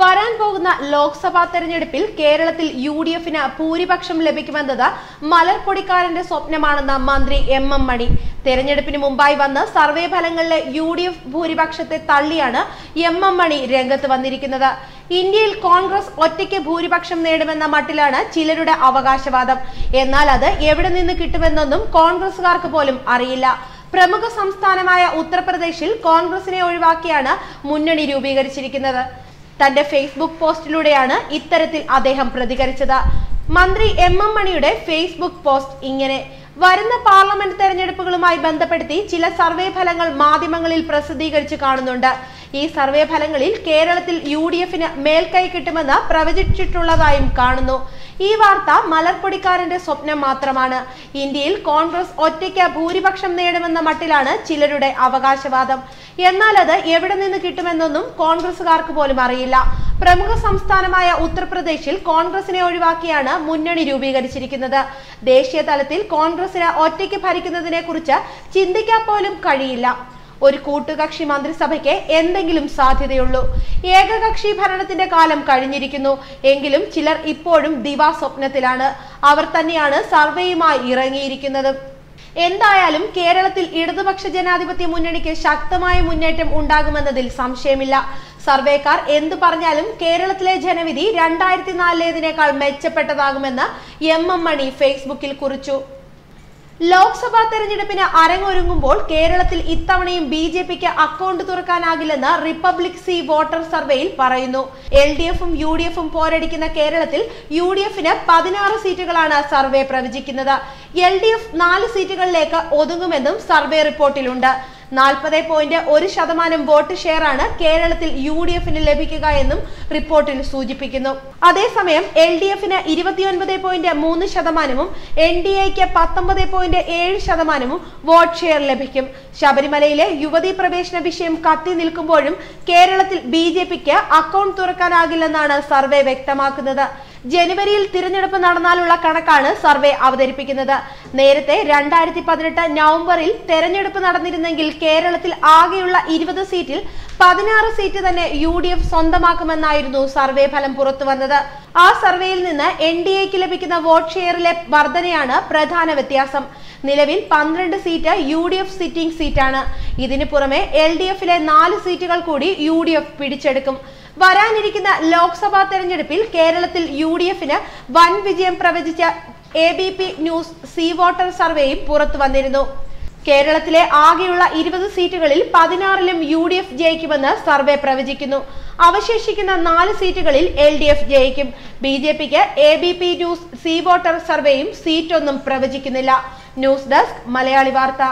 വരാൻ പോകുന്ന ലോക്സഭാ തെരഞ്ഞെടുപ്പിൽ കേരളത്തിൽ യുഡിഎഫിന് ഭൂരിപക്ഷം ലഭിക്കുമെന്നത് മലർപ്പൊടിക്കാരന്റെ സ്വപ്നമാണെന്ന് മന്ത്രി എം മണി. തെരഞ്ഞെടുപ്പിന് മുമ്പായി വന്ന് സർവേ ഫലങ്ങളിലെ യുഡിഎഫ് ഭൂരിപക്ഷത്തെ തള്ളിയാണ് എം മണി രംഗത്ത് വന്നിരിക്കുന്നത്. ഇന്ത്യയിൽ കോൺഗ്രസ് ഒറ്റയ്ക്ക് ഭൂരിപക്ഷം നേടുമെന്ന മട്ടിലാണ് ചിലരുടെ അവകാശവാദം. എന്നാൽ അത് എവിടെ നിന്ന് കിട്ടുമെന്നൊന്നും കോൺഗ്രസുകാർക്ക് പോലും അറിയില്ല. പ്രമുഖ സംസ്ഥാനമായ ഉത്തർപ്രദേശിൽ കോൺഗ്രസിനെ ഒഴിവാക്കിയാണ് മുന്നണി രൂപീകരിച്ചിരിക്കുന്നത്. തന്റെ ഫേസ്ബുക്ക് പോസ്റ്റിലൂടെയാണ് ഇത്തരത്തിൽ അദ്ദേഹം പ്രതികരിച്ചത്. മന്ത്രി എം മണിയുടെ ഫേസ്ബുക്ക് പോസ്റ്റ് ഇങ്ങനെ: വരുന്ന പാർലമെന്റ് തെരഞ്ഞെടുപ്പുകളുമായി ബന്ധപ്പെടുത്തി ചില സർവേ ഫലങ്ങൾ മാധ്യമങ്ങളിൽ പ്രസിദ്ധീകരിച്ചു കാണുന്നുണ്ട്. ഈ സർവേ ഫലങ്ങളിൽ കേരളത്തിൽ യുഡിഎഫിന് മേൽക്കൈ കിട്ടുമെന്ന് പ്രവചിച്ചിട്ടുള്ളതായും കാണുന്നു. ഈ വാർത്ത മലർപ്പൊടിക്കാരന്റെ സ്വപ്നം മാത്രമാണ്. ഇന്ത്യയിൽ കോൺഗ്രസ് ഒറ്റയ്ക്ക് ഭൂരിപക്ഷം നേടുമെന്ന മട്ടിലാണ് ചിലരുടെ അവകാശവാദം. എന്നാൽ അത് എവിടെ നിന്ന് കിട്ടുമെന്നൊന്നും കോൺഗ്രസുകാർക്ക് പോലും അറിയില്ല. പ്രമുഖ സംസ്ഥാനമായ ഉത്തർപ്രദേശിൽ കോൺഗ്രസിനെ ഒഴിവാക്കിയാണ് മുന്നണി രൂപീകരിച്ചിരിക്കുന്നത്. ദേശീയ തലത്തിൽ കോൺഗ്രസിന് ഒറ്റയ്ക്ക് ഭരിക്കുന്നതിനെ കുറിച്ച് ചിന്തിക്കാൻ പോലും കഴിയില്ല. ഒരു കൂട്ടുകക്ഷി മന്ത്രിസഭയ്ക്ക് എന്തെങ്കിലും സാധ്യതയുള്ളൂ. ഏകകക്ഷി ഭരണത്തിന്റെ കാലം കഴിഞ്ഞിരിക്കുന്നു. എങ്കിലും ചിലർ ഇപ്പോഴും ദിവാസ്വപ്നത്തിലാണ്. അവർ തന്നെയാണ് സർവേയുമായി ഇറങ്ങിയിരിക്കുന്നത്. എന്തായാലും കേരളത്തിൽ ഇടതുപക്ഷ ജനാധിപത്യ മുന്നണിക്ക് ശക്തമായ മുന്നേറ്റം ഉണ്ടാകുമെന്നതിൽ സംശയമില്ല. സർവേക്കാർ എന്തു പറഞ്ഞാലും കേരളത്തിലെ ജനവിധി 2004-ലേതിനേക്കാൾ മെച്ചപ്പെട്ടതാകുമെന്ന് എം മണി ഫേസ്ബുക്കിൽ കുറിച്ചു. ലോക്സഭാ തെരഞ്ഞെടുപ്പിന് അരങ്ങൊരുങ്ങുമ്പോൾ കേരളത്തിൽ ഇത്തവണയും ബിജെപിക്ക് അക്കൗണ്ട് തുറക്കാനാകില്ലെന്ന് റിപ്പബ്ലിക് സി വോട്ടർ സർവേയിൽ പറയുന്നു. എൽഡിഎഫും യുഡിഎഫും പോരടിക്കുന്ന കേരളത്തിൽ യുഡിഎഫിന് 16 സീറ്റുകളാണ് സർവേ പ്രവചിക്കുന്നത്. എൽഡിഎഫ് 4 സീറ്റുകളിലേക്ക് ഒതുങ്ങുമെന്നും സർവേ റിപ്പോർട്ടിലുണ്ട്. 40.1% വോട്ട് ഷെയറാണ് കേരളത്തിൽ യുഡിഎഫിന് ലഭിക്കുക എന്നും റിപ്പോർട്ടിൽ സൂചിപ്പിക്കുന്നു. അതേസമയം എൽഡിഎഫിന് 29.3%, എൻഡിഎക്ക് 19.7% വോട്ട് ഷെയർ ലഭിക്കും. ശബരിമലയിലെ യുവതീ പ്രവേശന വിഷയം കത്തി നിൽക്കുമ്പോഴും കേരളത്തിൽ ബിജെപിക്ക് അക്കൗണ്ട് തുറക്കാനാകില്ലെന്നാണ് സർവേ വ്യക്തമാക്കുന്നത്. ജനുവരിയിൽ തിരഞ്ഞെടുപ്പ് നടന്നാലുള്ള കണക്കാണ് സർവേ അവതരിപ്പിക്കുന്നത്. നേരത്തെ 2018 നവംബറിൽ തെരഞ്ഞെടുപ്പ് നടന്നിരുന്നെങ്കിൽ കേരളത്തിൽ ആകെയുള്ള 20 സീറ്റിൽ 16 സീറ്റ് തന്നെ യുഡിഎഫ് സ്വന്തമാക്കുമെന്നായിരുന്നു സർവേ ഫലം പുറത്തു വന്നത്. ആ സർവേയിൽ നിന്ന് എൻഡിഎക്ക് ലഭിക്കുന്ന വോട്ട് ഷെയറിലെ വർധനയാണ് പ്രധാന വ്യത്യാസം. നിലവിൽ 12 സീറ്റ് യുഡിഎഫ് സിറ്റിംഗ് സീറ്റാണ്. ഇതിനു പുറമെ എൽഡിഎഫിലെ 4 സീറ്റുകൾ കൂടി യുഡിഎഫ് പിടിച്ചെടുക്കും. വരാനിരിക്കുന്ന ലോക്സഭാ തെരഞ്ഞെടുപ്പിൽ കേരളത്തിൽ യുഡിഎഫിന് വൻ വിജയം പ്രവചിച്ച ABP ന്യൂസ് സി വോട്ടർ സർവേയും പുറത്തു വന്നിരുന്നു. കേരളത്തിലെ ആകെയുള്ള 20 സീറ്റുകളിൽ 16ലും യുഡിഎഫ് ജയിക്കുമെന്ന് സർവേ പ്രവചിക്കുന്നു. അവശേഷിക്കുന്ന 4 സീറ്റുകളിൽ എൽഡിഎഫ് ജയിക്കും. ബിജെപിക്ക് ABP ന്യൂസ് സി വോട്ടർ സർവേയും സീറ്റൊന്നും പ്രവചിക്കുന്നില്ല. ന്യൂസ് ഡെസ്ക് മലയാളി വാർത്ത.